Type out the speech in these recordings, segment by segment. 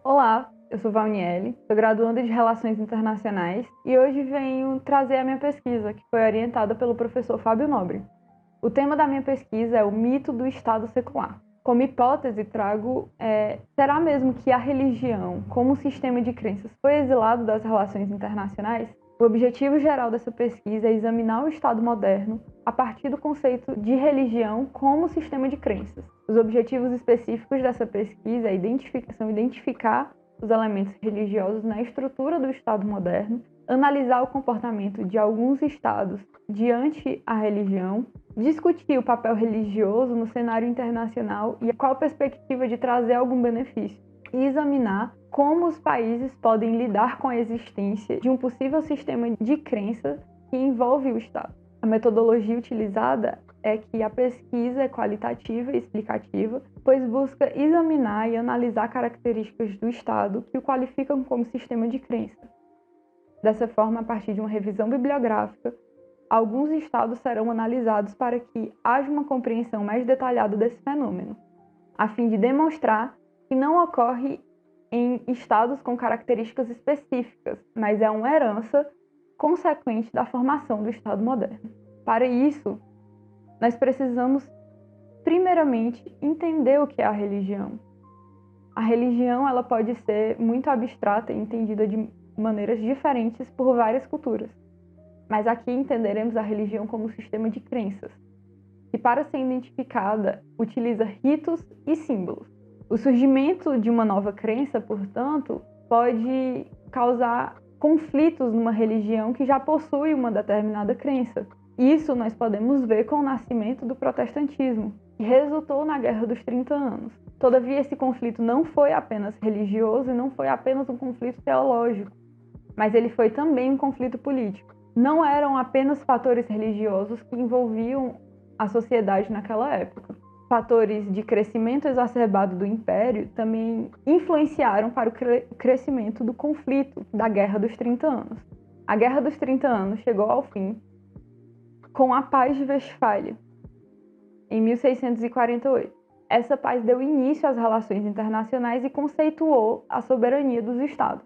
Olá, eu sou Valniele, sou graduanda de Relações Internacionais e hoje venho trazer a minha pesquisa, que foi orientada pelo professor Fábio Nobre. O tema da minha pesquisa é o mito do Estado secular. Como hipótese, trago será mesmo que a religião, como sistema de crenças, foi exilado das relações internacionais? O objetivo geral dessa pesquisa é examinar o Estado moderno a partir do conceito de religião como sistema de crenças. Os objetivos específicos dessa pesquisa são identificar os elementos religiosos na estrutura do Estado moderno, analisar o comportamento de alguns estados diante a religião, discutir o papel religioso no cenário internacional e qual a perspectiva de trazer algum benefício, e examinar como os países podem lidar com a existência de um possível sistema de crença que envolve o Estado. A metodologia utilizada é que a pesquisa é qualitativa e explicativa, pois busca examinar e analisar características do Estado que o qualificam como sistema de crença. Dessa forma, a partir de uma revisão bibliográfica, alguns estados serão analisados para que haja uma compreensão mais detalhada desse fenômeno, a fim de demonstrar que não ocorre em estados com características específicas, mas é uma herança consequente da formação do Estado moderno. Para isso, nós precisamos, primeiramente, entender o que é a religião. A religião ela pode ser muito abstrata e entendida de maneiras diferentes por várias culturas. Mas aqui entenderemos a religião como um sistema de crenças, que para ser identificada utiliza ritos e símbolos. O surgimento de uma nova crença, portanto, pode causar conflitos numa religião que já possui uma determinada crença. Isso nós podemos ver com o nascimento do protestantismo, que resultou na Guerra dos 30 Anos. Todavia, esse conflito não foi apenas religioso e não foi apenas um conflito teológico, mas ele foi também um conflito político. Não eram apenas fatores religiosos que envolviam a sociedade naquela época. Fatores de crescimento exacerbado do Império também influenciaram para o crescimento do conflito da Guerra dos 30 Anos. A Guerra dos 30 Anos chegou ao fim com a Paz de Westfália, em 1648. Essa paz deu início às relações internacionais e conceituou a soberania dos Estados.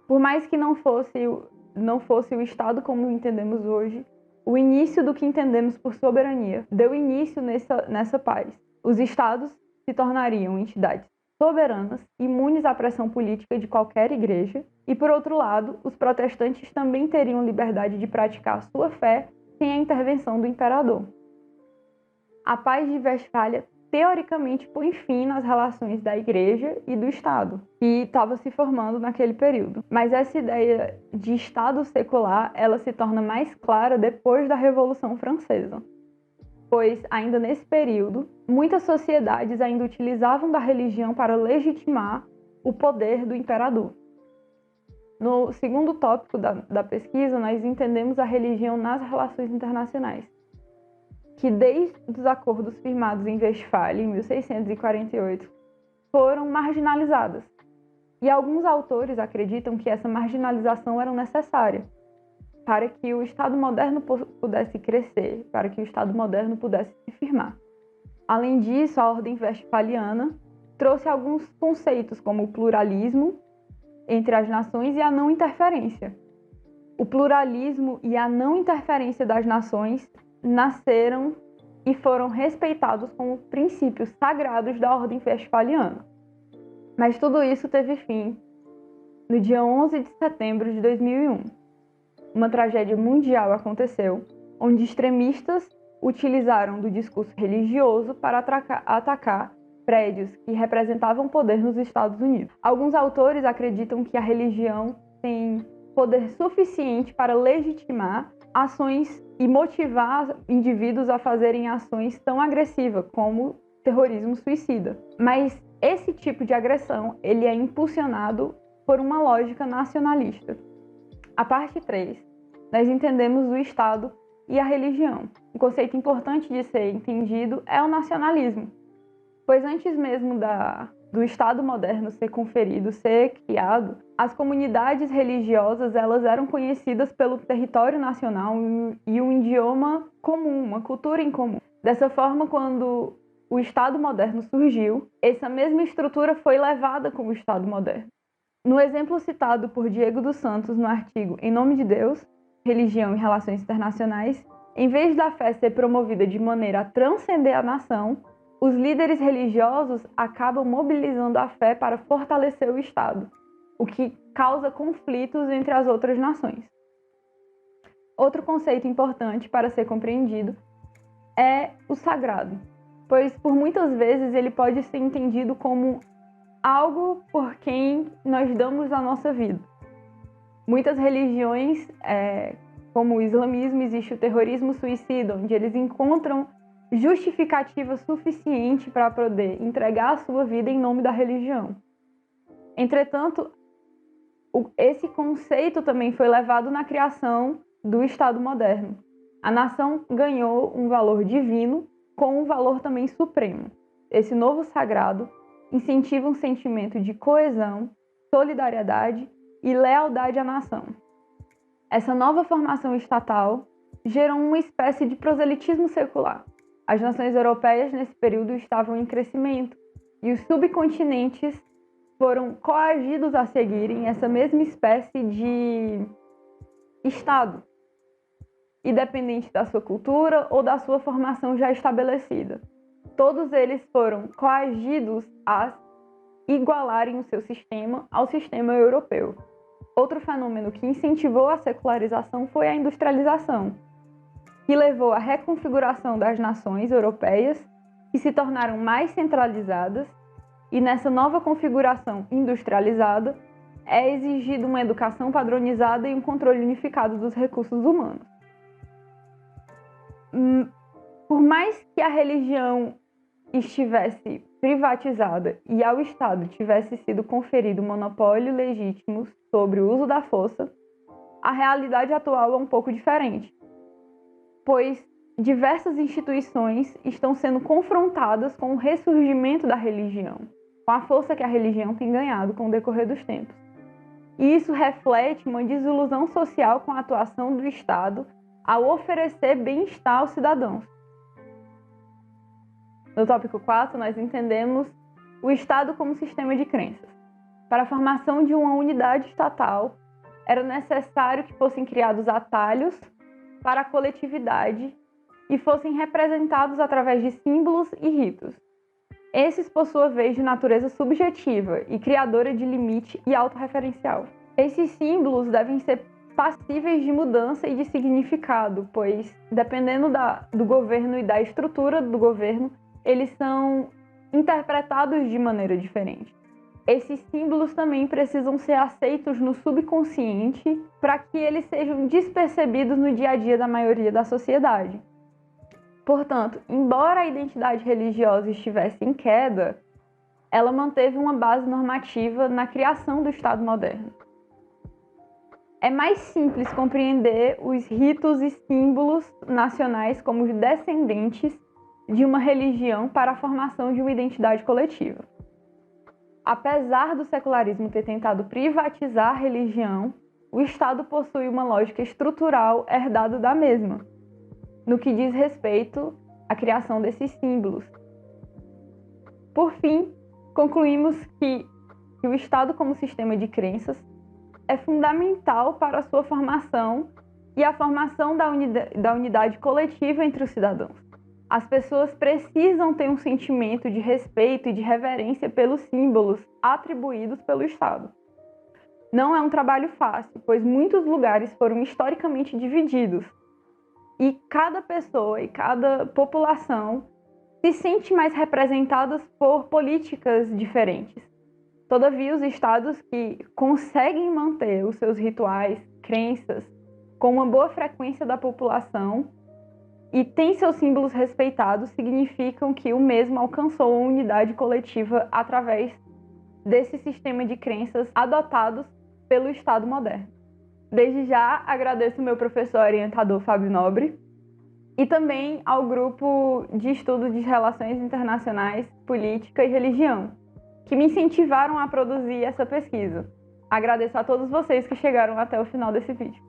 Por mais que não fosse o Estado como o entendemos hoje, o início do que entendemos por soberania deu início nessa paz. Os Estados se tornariam entidades soberanas, imunes à pressão política de qualquer igreja, e, por outro lado, os protestantes também teriam liberdade de praticar sua fé sem a intervenção do imperador. A Paz de Westfália teoricamente põe fim nas relações da Igreja e do Estado, que estava se formando naquele período. Mas essa ideia de Estado secular, ela se torna mais clara depois da Revolução Francesa, pois ainda nesse período, muitas sociedades ainda utilizavam da religião para legitimar o poder do imperador. No segundo tópico da pesquisa, nós entendemos a religião nas relações internacionais, que desde os acordos firmados em Westfália, em 1648, foram marginalizadas. E alguns autores acreditam que essa marginalização era necessária para que o Estado moderno pudesse crescer, para que o Estado moderno pudesse se firmar. Além disso, a ordem westphaliana trouxe alguns conceitos, como o pluralismo entre as nações e a não interferência. O pluralismo e a não interferência das nações nasceram e foram respeitados como princípios sagrados da ordem westphaliana. Mas tudo isso teve fim no dia 11 de setembro de 2001. Uma tragédia mundial aconteceu, onde extremistas utilizaram do discurso religioso para atacar prédios que representavam poder nos Estados Unidos. Alguns autores acreditam que a religião tem poder suficiente para legitimar ações e motivar indivíduos a fazerem ações tão agressivas como terrorismo suicida. Mas esse tipo de agressão ele é impulsionado por uma lógica nacionalista. A parte 3, nós entendemos o Estado e a religião. Um conceito importante de ser entendido é o nacionalismo, pois antes mesmo do Estado moderno ser conferido, ser criado, as comunidades religiosas elas eram conhecidas pelo território nacional e um idioma comum, uma cultura em comum. Dessa forma, quando o Estado moderno surgiu, essa mesma estrutura foi levada como Estado moderno. No exemplo citado por Diego dos Santos no artigo Em Nome de Deus, Religião e Relações Internacionais, em vez da fé ser promovida de maneira a transcender a nação, os líderes religiosos acabam mobilizando a fé para fortalecer o Estado, o que causa conflitos entre as outras nações. Outro conceito importante para ser compreendido é o sagrado, pois por muitas vezes ele pode ser entendido como algo por quem nós damos a nossa vida. Muitas religiões, como o islamismo, existe o terrorismo suicida, onde eles encontram justificativa suficiente para poder entregar a sua vida em nome da religião. Entretanto, esse conceito também foi levado na criação do Estado moderno. A nação ganhou um valor divino com um valor também supremo. Esse novo sagrado incentiva um sentimento de coesão, solidariedade e lealdade à nação. Essa nova formação estatal gerou uma espécie de proselitismo secular. As nações europeias nesse período estavam em crescimento e os subcontinentes foram coagidos a seguirem essa mesma espécie de Estado, independente da sua cultura ou da sua formação já estabelecida. Todos eles foram coagidos a igualarem o seu sistema ao sistema europeu. Outro fenômeno que incentivou a secularização foi a industrialização, que levou à reconfiguração das nações europeias, que se tornaram mais centralizadas, e nessa nova configuração industrializada é exigida uma educação padronizada e um controle unificado dos recursos humanos. Por mais que a religião estivesse privatizada e ao Estado tivesse sido conferido monopólio legítimo sobre o uso da força, a realidade atual é um pouco diferente, pois diversas instituições estão sendo confrontadas com o ressurgimento da religião, com a força que a religião tem ganhado com o decorrer dos tempos. E isso reflete uma desilusão social com a atuação do Estado ao oferecer bem-estar aos cidadãos. No tópico 4, nós entendemos o Estado como sistema de crenças. Para a formação de uma unidade estatal, era necessário que fossem criados atalhos para a coletividade e fossem representados através de símbolos e ritos. Esses, por sua vez, de natureza subjetiva e criadora de limite e autorreferencial. Esses símbolos devem ser passíveis de mudança e de significado, pois, dependendo do governo e da estrutura do governo, eles são interpretados de maneira diferente. Esses símbolos também precisam ser aceitos no subconsciente para que eles sejam despercebidos no dia a dia da maioria da sociedade. Portanto, embora a identidade religiosa estivesse em queda, ela manteve uma base normativa na criação do Estado moderno. É mais simples compreender os ritos e símbolos nacionais como os descendentes de uma religião para a formação de uma identidade coletiva. Apesar do secularismo ter tentado privatizar a religião, o Estado possui uma lógica estrutural herdada da mesma, no que diz respeito à criação desses símbolos. Por fim, concluímos que o Estado como sistema de crenças é fundamental para a sua formação e a formação da unidade coletiva entre os cidadãos. As pessoas precisam ter um sentimento de respeito e de reverência pelos símbolos atribuídos pelo Estado. Não é um trabalho fácil, pois muitos lugares foram historicamente divididos e cada pessoa e cada população se sente mais representadas por políticas diferentes. Todavia, os estados que conseguem manter os seus rituais, crenças, com uma boa frequência da população e têm seus símbolos respeitados, significam que o mesmo alcançou a unidade coletiva através desse sistema de crenças adotados pelo Estado moderno. Desde já, agradeço ao meu professor orientador Fábio Nobre e também ao grupo de estudo de relações internacionais, política e religião, que me incentivaram a produzir essa pesquisa. Agradeço a todos vocês que chegaram até o final desse vídeo.